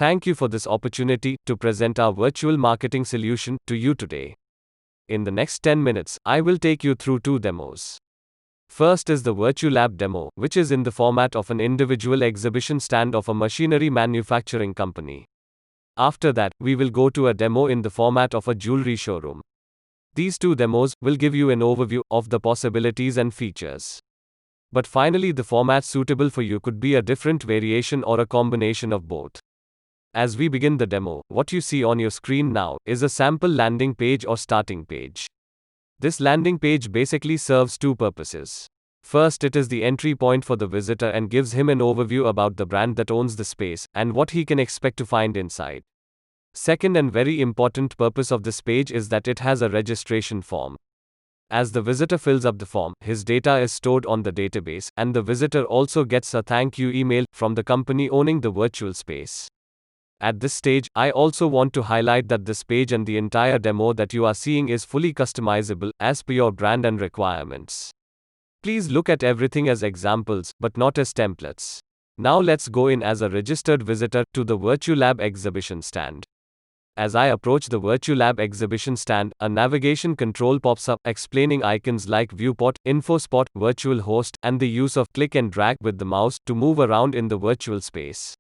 Thank you for this opportunity to present our virtual marketing solution to you today. In the next 10 minutes, I will take you through two demos. First is the VirtuLab demo, which is in the format of an individual exhibition stand of a machinery manufacturing company. After that, we will go to a demo in the format of a jewelry showroom. These two demos will give you an overview of the possibilities and features. But finally, the format suitable for you could be a different variation or a combination of both. As we begin the demo, what you see on your screen now is a sample landing page or starting page. This landing page basically serves two purposes. First, it is the entry point for the visitor and gives him an overview about the brand that owns the space and what he can expect to find inside. Second and very important purpose of this page is that it has a registration form. As the visitor fills up the form, his data is stored on the database, and the visitor also gets a thank you email from the company owning the virtual space. At this stage, I also want to highlight that this page and the entire demo that you are seeing is fully customizable as per your brand and requirements. Please look at everything as examples, but not as templates. Now let's go in as a registered visitor to the VirtuLab exhibition stand. As I approach the VirtuLab exhibition stand, a navigation control pops up explaining icons like Viewport, InfoSpot, Virtual Host, and the use of click and drag with the mouse to move around in the virtual space.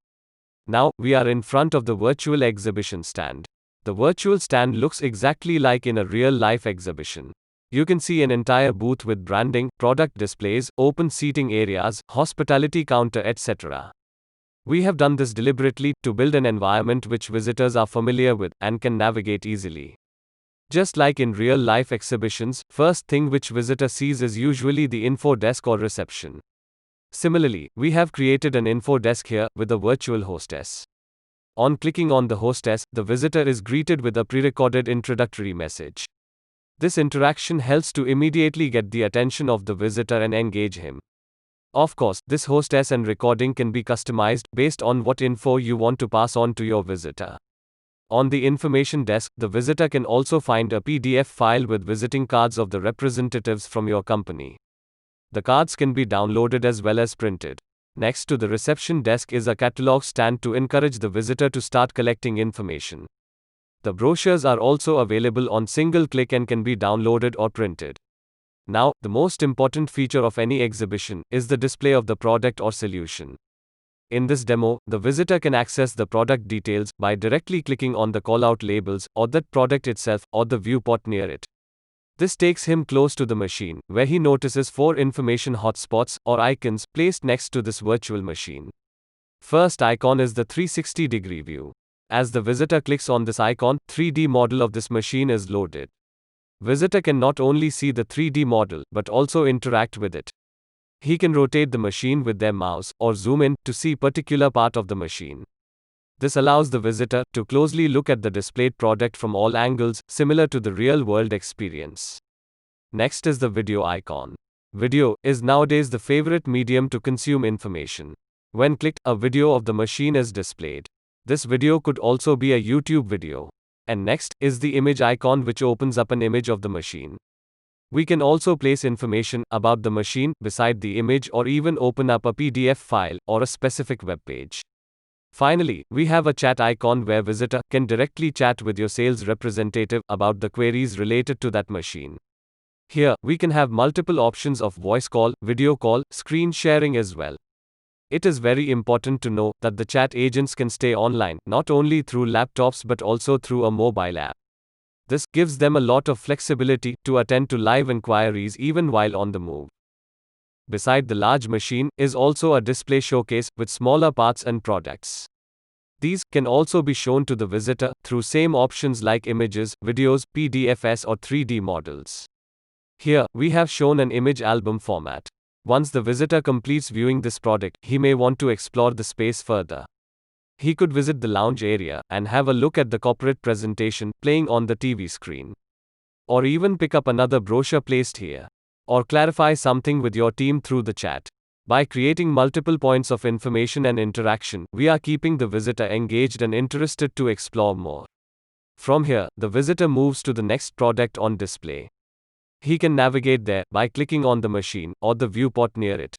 Now, we are in front of the virtual exhibition stand. The virtual stand looks exactly like in a real-life exhibition. You can see an entire booth with branding, product displays, open seating areas, hospitality counter, etc. We have done this deliberately to build an environment which visitors are familiar with and can navigate easily. Just like in real-life exhibitions, first thing which visitor sees is usually the info desk or reception. Similarly, we have created an info desk here with a virtual hostess. On clicking on the hostess, the visitor is greeted with a pre-recorded introductory message. This interaction helps to immediately get the attention of the visitor and engage him. Of course, this hostess and recording can be customized based on what info you want to pass on to your visitor. On the information desk, the visitor can also find a PDF file with visiting cards of the representatives from your company. The cards can be downloaded as well as printed. Next to the reception desk is a catalog stand to encourage the visitor to start collecting information. The brochures are also available on single click and can be downloaded or printed. Now, the most important feature of any exhibition is the display of the product or solution. In this demo, the visitor can access the product details by directly clicking on the callout labels, or that product itself, or the viewport near it. This takes him close to the machine, where he notices 4 information hotspots, or icons, placed next to this virtual machine. First icon is the 360-degree view. As the visitor clicks on this icon, 3D model of this machine is loaded. Visitor can not only see the 3D model, but also interact with it. He can rotate the machine with their mouse, or zoom in, to see particular part of the machine. This allows the visitor to closely look at the displayed product from all angles, similar to the real-world experience. Next is the video icon. Video is nowadays the favorite medium to consume information. When clicked, a video of the machine is displayed. This video could also be a YouTube video. And next is the image icon, which opens up an image of the machine. We can also place information about the machine beside the image, or even open up a PDF file or a specific web page. Finally, we have a chat icon where visitor can directly chat with your sales representative about the queries related to that machine. Here, we can have multiple options of voice call, video call, screen sharing as well. It is very important to know that the chat agents can stay online, not only through laptops but also through a mobile app. This gives them a lot of flexibility to attend to live inquiries even while on the move. Beside the large machine is also a display showcase with smaller parts and products. These can also be shown to the visitor through same options like images, videos, PDFs, or 3D models. Here, we have shown an image album format. Once the visitor completes viewing this product, he may want to explore the space further. He could visit the lounge area and have a look at the corporate presentation playing on the TV screen. Or even pick up another brochure placed here. Or clarify something with your team through the chat. By creating multiple points of information and interaction, we are keeping the visitor engaged and interested to explore more. From here, the visitor moves to the next product on display. He can navigate there by clicking on the machine or the viewport near it.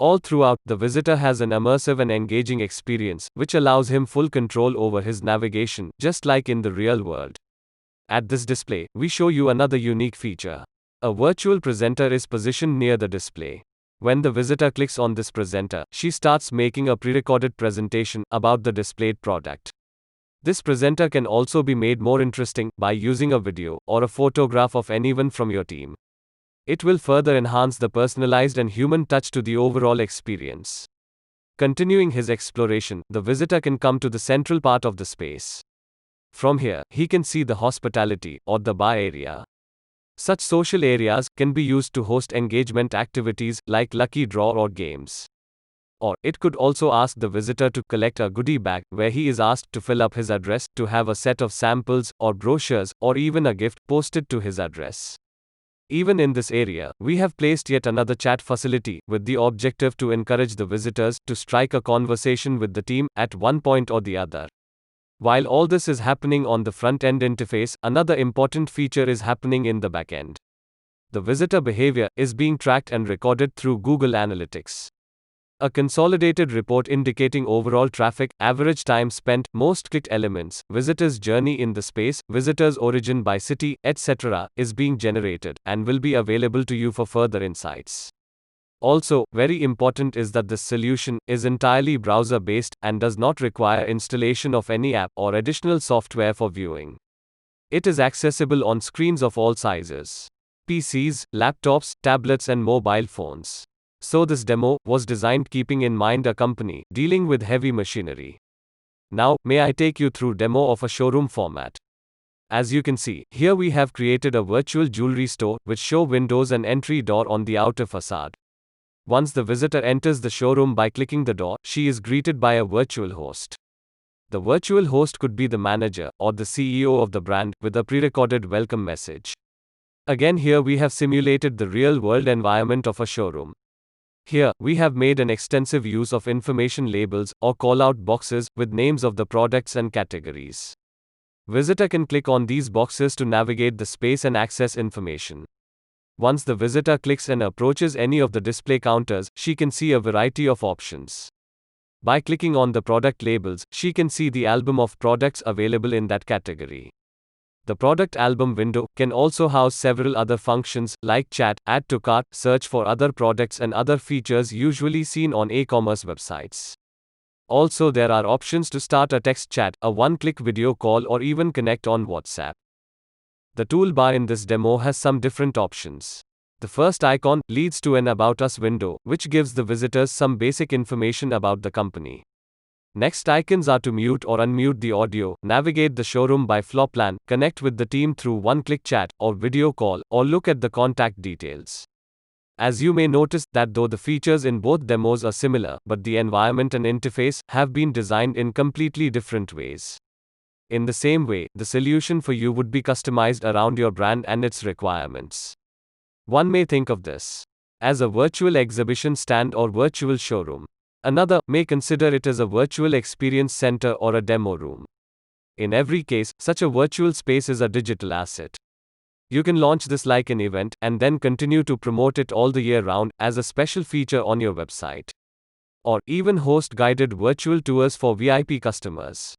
All throughout, the visitor has an immersive and engaging experience, which allows him full control over his navigation, just like in the real world. At this display, we show you another unique feature. A virtual presenter is positioned near the display. When the visitor clicks on this presenter, she starts making a pre-recorded presentation about the displayed product. This presenter can also be made more interesting by using a video or a photograph of anyone from your team. It will further enhance the personalized and human touch to the overall experience. Continuing his exploration, the visitor can come to the central part of the space. From here, he can see the hospitality or the bar area. Such social areas can be used to host engagement activities like lucky draw or games. Or, it could also ask the visitor to collect a goodie bag, where he is asked to fill up his address, to have a set of samples, or brochures, or even a gift posted to his address. Even in this area, we have placed yet another chat facility, with the objective to encourage the visitors to strike a conversation with the team at one point or the other. While all this is happening on the front-end interface, another important feature is happening in the back-end. The visitor behavior is being tracked and recorded through Google Analytics. A consolidated report indicating overall traffic, average time spent, most clicked elements, visitors' journey in the space, visitors' origin by city, etc., is being generated and will be available to you for further insights. Also, very important is that this solution is entirely browser-based and does not require installation of any app or additional software for viewing. It is accessible on screens of all sizes: PCs, laptops, tablets, and mobile phones. So this demo was designed keeping in mind a company dealing with heavy machinery. Now, may I take you through demo of a showroom format. As you can see, here we have created a virtual jewelry store with show windows and entry door on the outer facade. Once the visitor enters the showroom by clicking the door, she is greeted by a virtual host. The virtual host could be the manager or the CEO of the brand, with a pre-recorded welcome message. Again, here we have simulated the real-world environment of a showroom. Here, we have made an extensive use of information labels, or call-out boxes, with names of the products and categories. Visitor can click on these boxes to navigate the space and access information. Once the visitor clicks and approaches any of the display counters, she can see a variety of options. By clicking on the product labels, she can see the album of products available in that category. The product album window can also house several other functions, like chat, add to cart, search for other products, and other features usually seen on e-commerce websites. Also, there are options to start a text chat, a one-click video call, or even connect on WhatsApp. The toolbar in this demo has some different options. The first icon leads to an About Us window, which gives the visitors some basic information about the company. Next icons are to mute or unmute the audio, navigate the showroom by floor plan, connect with the team through one-click chat or video call, or look at the contact details. As you may notice that though the features in both demos are similar, but the environment and interface have been designed in completely different ways. In the same way, the solution for you would be customized around your brand and its requirements. One may think of this as a virtual exhibition stand or virtual showroom. Another may consider it as a virtual experience center or a demo room. In every case, such a virtual space is a digital asset. You can launch this like an event, and then continue to promote it all the year round, as a special feature on your website. Or, even host guided virtual tours for VIP customers.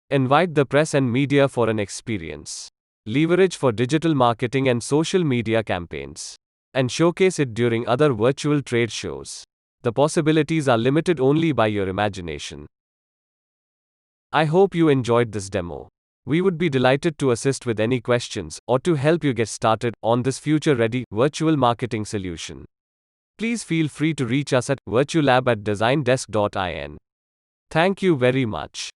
Invite the press and media for an experience. Leverage for digital marketing and social media campaigns. And showcase it during other virtual trade shows. The possibilities are limited only by your imagination. I hope you enjoyed this demo. We would be delighted to assist with any questions, or to help you get started on this future-ready virtual marketing solution. Please feel free to reach us at virtuallab@designdesk.in. Thank you very much.